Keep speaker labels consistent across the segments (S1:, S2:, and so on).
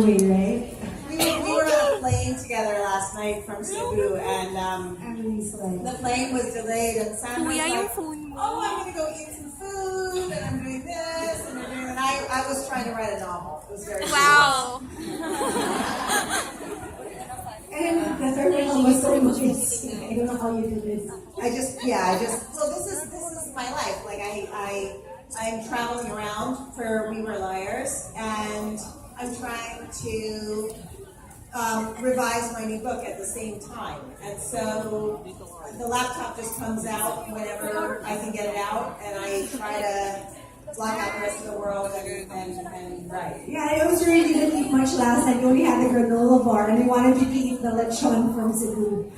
S1: way, right?
S2: We were on a plane together last night from Cebu, and the plane was delayed, and Sam was like, "Oh, I'm gonna go eat some food, and I'm doing this, and I'm doing that." I was trying to write a novel. It was very
S3: Wow.
S1: And the terminal was so amazing. I don't know how you do this.
S2: Well, this is my life. Like I'm traveling around for We Were Liars, and I'm trying to revise my new book at the same time. And so the laptop just comes out whenever I can get it out, and I try to block out the rest of the world and write.
S1: Yeah, I was really didn't eat much last night. We only had the granola bar, and we wanted to eat the lechon from Cebu,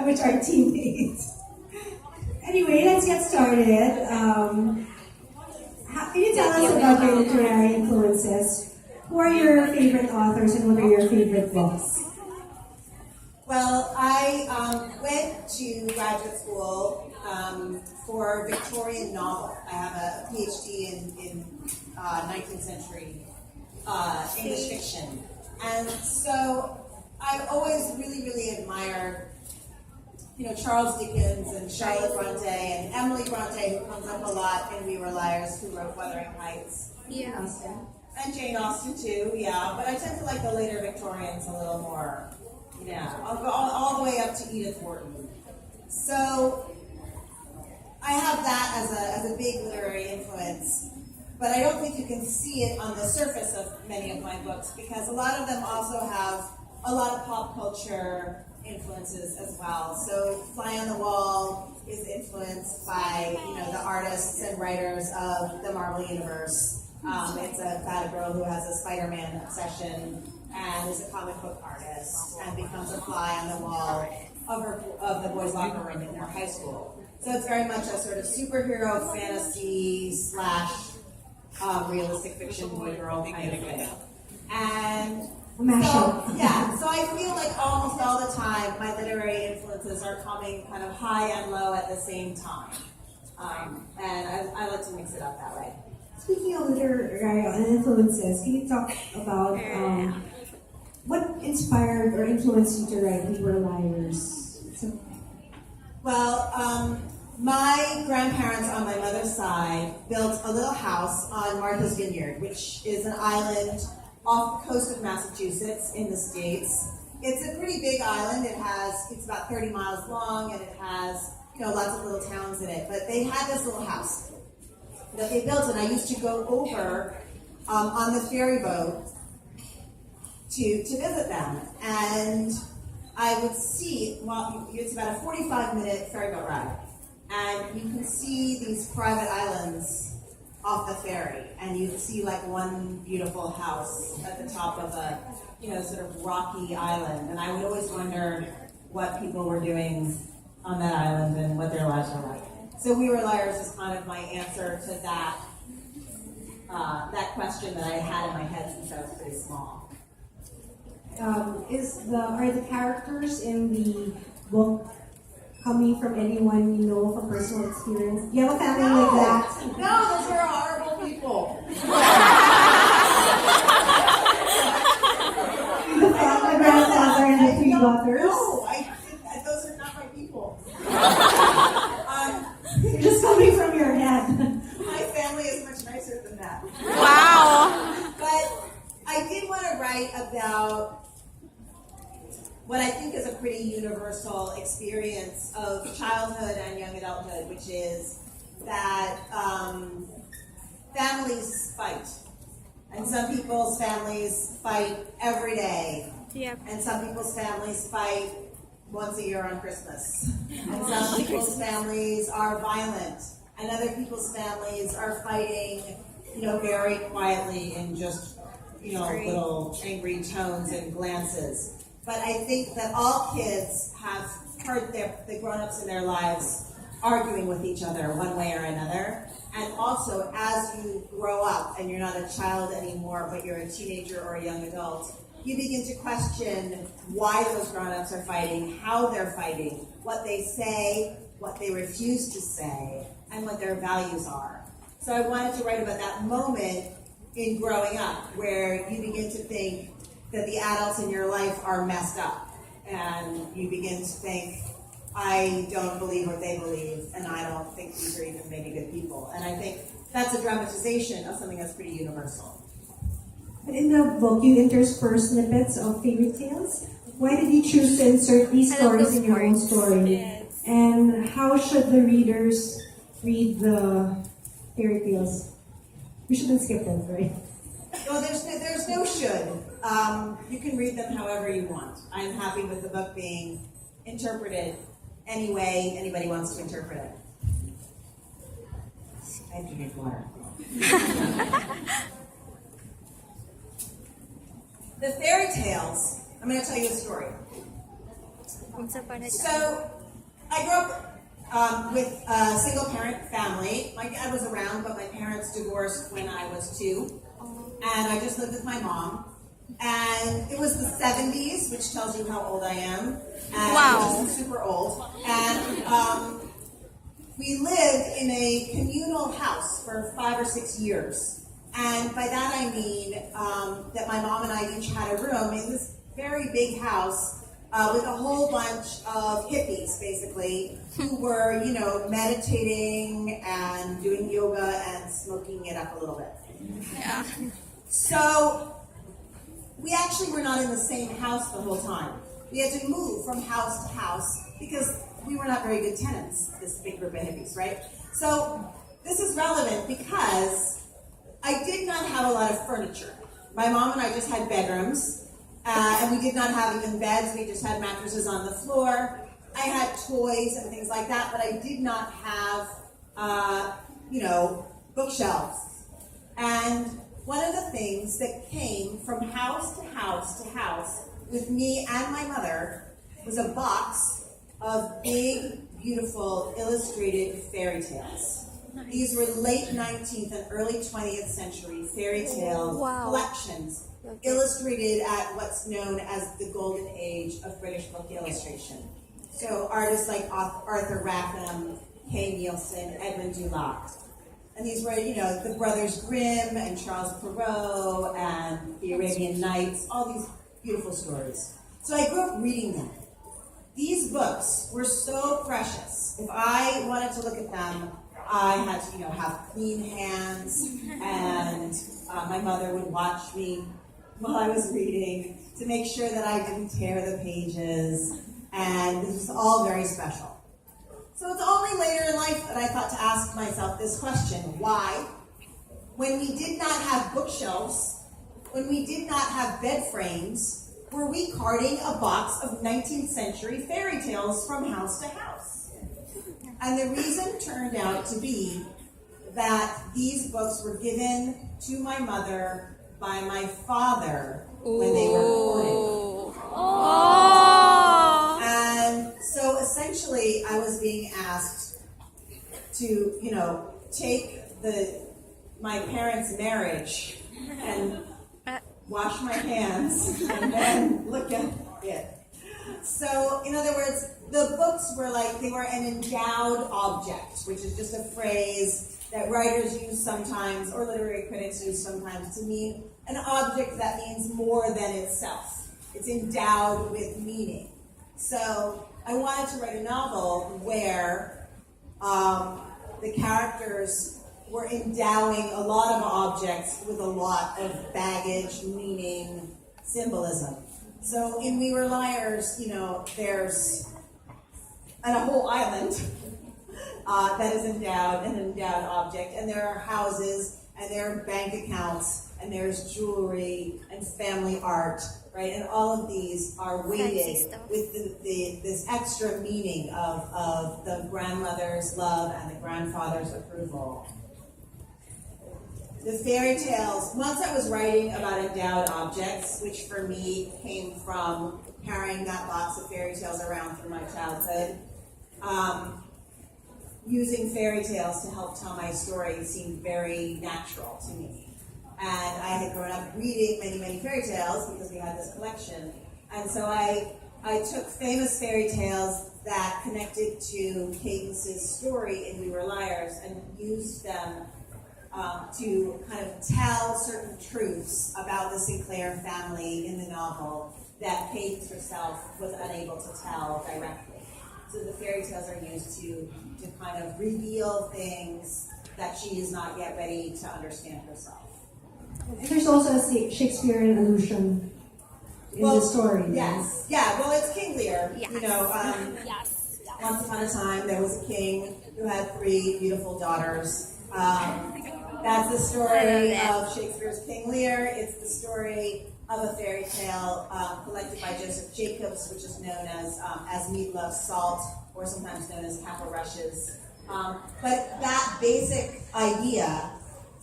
S1: which are teammates. Anyway, let's get started. Can you tell us about your literary influences? Who are your favorite authors, and what are your favorite books?
S2: Well, I went to graduate school for Victorian novel. I have a PhD in 19th century English fiction. And so I've always really, really admired, Charles Dickens and Charlotte Bronte and Emily Bronte, who comes up a lot in We Were Liars, who wrote Wuthering Heights.
S3: Yeah.
S2: And Jane Austen too, yeah. But I tend to like the later Victorians a little more. Yeah, I'll go all the way up to Edith Wharton. So I have that as a big literary influence, but I don't think you can see it on the surface of many of my books, because a lot of them also have a lot of pop culture influences as well. So Fly on the Wall is influenced by the artists and writers of the Marvel Universe. It's about a girl who has a Spider-Man obsession and is a comic book artist and becomes a fly on the wall of the boys' locker room in their high school. So it's very much a sort of superhero fantasy / realistic fiction boy-girl kind of thing. And so I feel like almost all the time my literary influences are coming kind of high and low at the same time. And I like to mix it up that way.
S1: Speaking of literary influences, can you talk about what inspired or influenced you to write We Were Liars?
S2: Well, my grandparents on my mother's side built a little house on Martha's Vineyard, which is an island off the coast of Massachusetts in the States. It's a pretty big island. It's about 30 miles long, and it has lots of little towns in it. But they had this little house that they built, and I used to go over on the ferry boat to visit them. And I would see, it's about a 45-minute ferry boat ride, and you can see these private islands off the ferry, and you'd see like one beautiful house at the top of a sort of rocky island. And I would always wonder what people were doing on that island and what their lives were like. So We Were Liars is kind of my answer to that question that I had in my head since I was pretty small.
S1: Are the characters in the book coming from anyone you know from personal experience? Do you have a family like that?
S2: No, those are horrible people.
S1: The grandfather and the three daughters?
S2: No, those are not my people.
S1: You're just coming from your head.
S2: My family is much nicer than that.
S3: Wow.
S2: But I did want to write about what I think is a pretty universal experience of childhood and young adulthood, which is that families fight. And some people's families fight every day.
S3: Yep.
S2: And some people's families fight once a year on Christmas. And some people's families are violent. And other people's families are fighting, very quietly in just, little angry tones and glances. But I think that all kids have heard the grown-ups in their lives arguing with each other one way or another. And also, as you grow up and you're not a child anymore, but you're a teenager or a young adult, you begin to question why those grown-ups are fighting, how they're fighting, what they say, what they refuse to say, and what their values are. So I wanted to write about that moment in growing up where you begin to think, that the adults in your life are messed up. And you begin to think, I don't believe what they believe, and I don't think these are even maybe good people. And I think that's a dramatization of something that's pretty universal.
S1: But in the book, you intersperse snippets of fairy tales. Why did you choose to insert these
S3: I love
S1: stories
S3: those
S1: in your own
S3: parts.
S1: story?
S3: Yes.
S1: And how should the readers read the fairy tales? We shouldn't skip them, right?
S2: Well, there's no should. You can read them however you want. I'm happy with the book being interpreted any way anybody wants to interpret it. I have to drink water. The fairy tales, I'm going to tell you a story.
S3: Once upon a time.
S2: So, I grew up with a single parent family. My dad was around, but my parents divorced when I was 2. And I just lived with my mom. And it was the 70s, which tells you how old I am. And
S3: Wow.
S2: which is super old. And we lived in a communal house for 5 or 6 years. And by that I mean that my mom and I each had a room in this very big house with a whole bunch of hippies, basically, who were, meditating and doing yoga and smoking it up a little bit.
S3: Yeah.
S2: So, we actually were not in the same house the whole time. We had to move from house to house because we were not very good tenants, this big group of hippies, right? So, this is relevant because I did not have a lot of furniture. My mom and I just had bedrooms, and we did not have even beds. We just had mattresses on the floor. I had toys and things like that, but I did not have, bookshelves. And one of the things that came from house to house to house with me and my mother was a box of big, beautiful, illustrated fairy tales. These were late 19th and early 20th century fairy tale collections, illustrated at what's known as the golden age of British book illustration. So artists like Arthur Rackham, Kay Nielsen, Edmund Dulac. And these were, the Brothers Grimm and Charles Perrault and the Arabian Nights, all these beautiful stories. So I grew up reading them. These books were so precious. If I wanted to look at them, I had to, have clean hands, and my mother would watch me while I was reading to make sure that I didn't tear the pages, and this was all very special. So it's only later in life that I thought to ask myself this question: why? When we did not have bookshelves, when we did not have bed frames, were we carting a box of 19th century fairy tales from house to house? And the reason turned out to be that these books were given to my mother by my father when they were recorded.
S3: Oh.
S2: And so essentially I was being asked to, take my parents' marriage and wash my hands and then look at it. So, in other words, the books were they were an endowed object, which is just a phrase that writers use sometimes, or literary critics use sometimes, to mean an object that means more than itself. It's endowed with meaning. So, I wanted to write a novel where the characters were endowing a lot of objects with a lot of baggage, meaning, symbolism. So in We Were Liars, there's a whole island that is endowed, an endowed object, and there are houses, and there are bank accounts, and there's jewelry and family art, right? And all of these are weighted with this extra meaning of the grandmother's love and the grandfather's approval. The fairy tales, once I was writing about endowed objects, which for me came from carrying that box of fairy tales around through my childhood, using fairy tales to help tell my story seemed very natural to me. And I had grown up reading many, many fairy tales because we had this collection. And so I took famous fairy tales that connected to Cadence's story in We Were Liars and used them to kind of tell certain truths about the Sinclair family in the novel that Patience herself was unable to tell directly. So the fairy tales are used to kind of reveal things that she is not yet ready to understand herself.
S1: And there's also a Shakespearean allusion in the story.
S2: Yes. Yeah, well, it's King Lear.
S3: Yes.
S2: You know,
S3: Yes.
S2: once upon a time, there was a king who had 3 beautiful daughters. That's the story of Shakespeare's King Lear. It's the story of a fairy tale collected by Joseph Jacobs, which is known as Meat Loves Salt, or sometimes known as Kappa Rushes. But that basic idea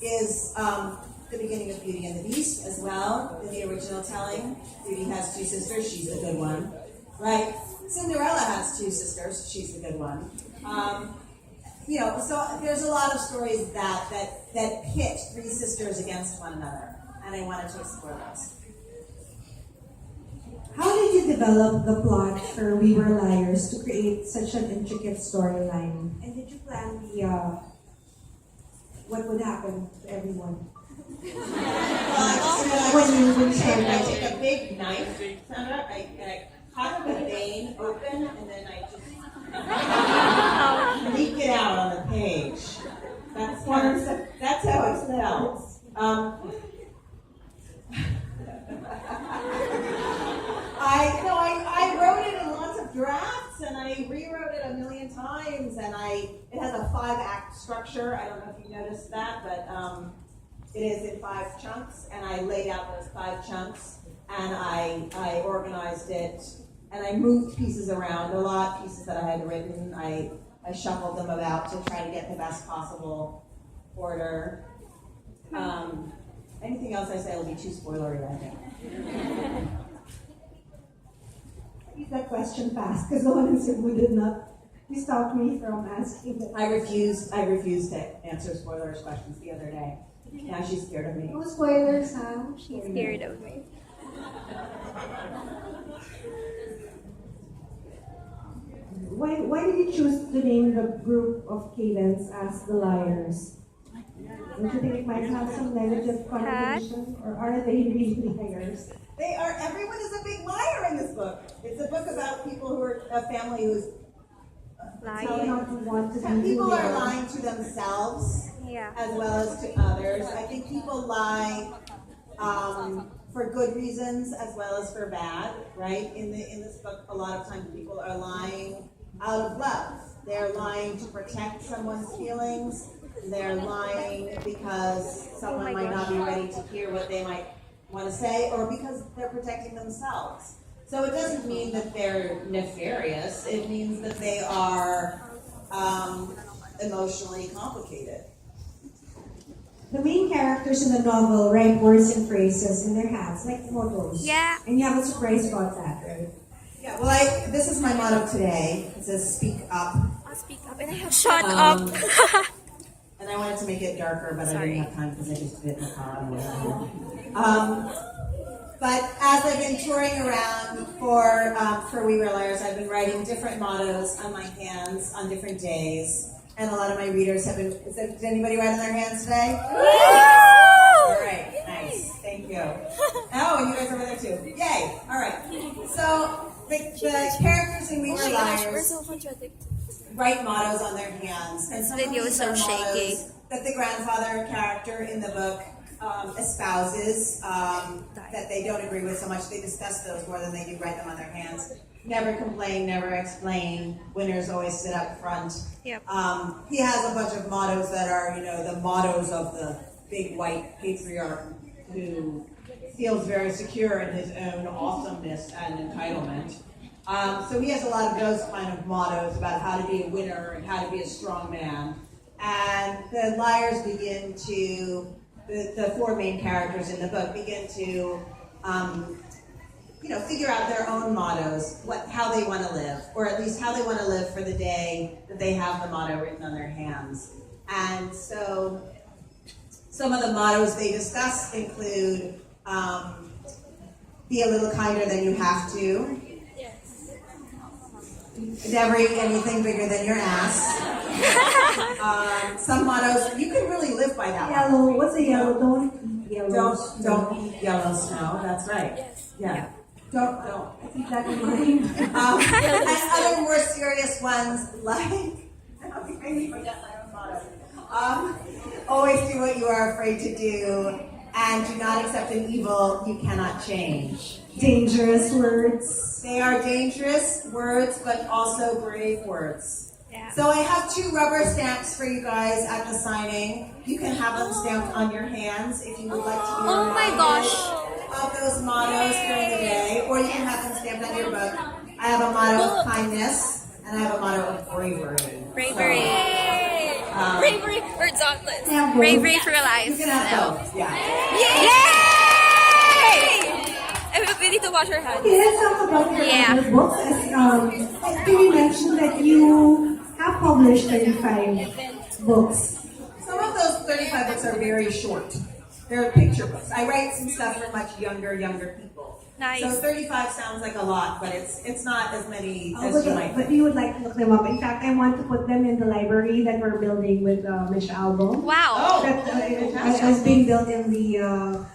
S2: is the beginning of Beauty and the Beast as well, in the original telling. Beauty has 2 sisters, she's the good one, right? Cinderella has 2 sisters, she's the good one. So there's a lot of stories that pit 3 sisters against one another, and I wanted to explore those.
S1: How did you develop the plot for We Were Liars to create such an intricate storyline? And did you plan what would happen to everyone?
S2: I take a big knife, Sandra, I cut the vein open, and then I just leak it out on the page. That's how it smells. I wrote it in lots of drafts, and I rewrote it a million times, and it has a 5-act structure. I don't know if you noticed that, but it is in 5 chunks, and I laid out those 5 chunks, and I organized it, and I moved pieces around a lot, pieces that I had written. I shuffled them about to try to get the best possible order. Anything else I say will be too spoilery, I think.
S1: Read that question fast, because the one who said we did not. You stopped me from asking that.
S2: I refused to answer spoilers questions the other day. Now she's scared of me.
S1: No spoilers, huh?
S3: She's scared of me.
S1: Why did you choose to name the group of Cadence as the Liars? Don't you think it might have some negative connotation, or are they really liars?
S2: They are. Everyone is a big liar in this book. It's a book about people who are a family who's
S3: Lying.
S2: people are lying to themselves
S3: Yeah.
S2: as well as to others. I think people lie for good reasons as well as for bad. Right? In this book, a lot of times people are lying out of love. They're lying to protect someone's feelings. They're lying because someone might not be ready to hear what they might want to say, or because they're protecting themselves. So it doesn't mean that they're nefarious. It means that they are emotionally complicated.
S1: The main characters in the novel write words and phrases in their hats, like photos.
S3: Yeah.
S1: And you have a surprise about that, right?
S2: Yeah, well, this is my motto today. It says, "Speak up."
S3: I'll speak up and I have shut up.
S2: And I wanted to make it darker, but I
S3: Sorry.
S2: didn't have time because I just did it in the car on the way home. But as I've been touring around for We Were Liars, I've been writing different mottos on my hands on different days. And a lot of my readers have been, did anybody write on their hands today? All right, nice, thank you. Oh, and you guys over there too. Yay, all right. So the characters in We Were Liars write mottos on their hands. And some of
S3: video is
S2: these are
S3: so shaky.
S2: mottos that the grandfather character in the book espouses that they don't agree with so much. They discuss those more than they do write them on their hands. Never complain, never explain. Winners always sit up front.
S3: Yep.
S2: He has a bunch of mottos that are, the mottos of the big white patriarch who feels very secure in his own awesomeness and entitlement. So he has a lot of those kind of mottos about how to be a winner and how to be a strong man. And the liars begin to, the 4 main characters in the book begin to, figure out their own mottos, how they want to live, or at least how they want to live for the day that they have the motto written on their hands. And so some of the mottos they discuss include, be a little kinder than you have to. Never eat anything bigger than your ass. Some mottos, you can really live by that one.
S1: Yellow, what's a yellow? Don't eat yellow.
S2: Don't eat yellow snow. That's right.
S3: Yes.
S2: Yeah. Don't.
S1: Keep that in mind.
S2: And other more serious ones like, I forget my own motto. Always do what you are afraid to do, and do not accept an evil you cannot change.
S1: Dangerous words.
S2: They are dangerous words, but also brave words.
S3: Yeah.
S2: So I have 2 rubber stamps for you guys at the signing. You can have them stamped on your hands if you would like to be
S3: Oh my
S2: reminded
S3: gosh.
S2: of those mottos during the day, or you can have them stamped on your book. I have a motto of kindness, and I have a motto of bravery.
S3: Bravery. Bravery for dauntless.
S1: Yeah, both.
S3: Bravery for
S2: You
S3: life.
S2: can have both, yeah.
S3: Yay! We need to wash our hands.
S1: Okay, let's talk about your
S3: Yeah.
S1: other books. As, can you mention that you have published 35 books?
S2: Some of those 35 books are very short. They're picture books. I write some stuff for much younger people.
S3: Nice.
S2: So 35 sounds like a lot, but it's not as many as
S1: But,
S2: you might
S1: but
S2: think.
S1: you would like to look them up. In fact, I want to put them in the library that we're building with Miss Album.
S3: Wow.
S2: Oh,
S1: That
S2: fantastic.
S1: is being built in the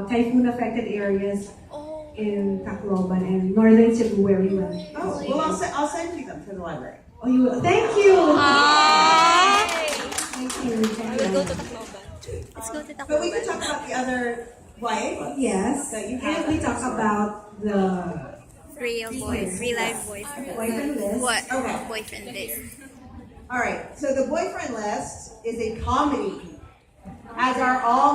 S1: typhoon-affected areas
S3: Oh.
S1: in Tacloban and northern Cebu where we went.
S2: Oh, well, I'll send you them to the library.
S1: Oh, you will. Thank you.
S3: Aww.
S1: Thank you.
S3: We'll go to Tacloban. Let's go to
S2: But we can talk
S3: Tacloban.
S2: about the other YA books.
S1: Yes.
S2: That you have.
S1: And we talk about the
S3: Real life boyfriend.
S1: boyfriend list.
S3: What?
S2: Okay.
S3: Boyfriend list.
S2: All right, so the boyfriend list is a comedy, as are all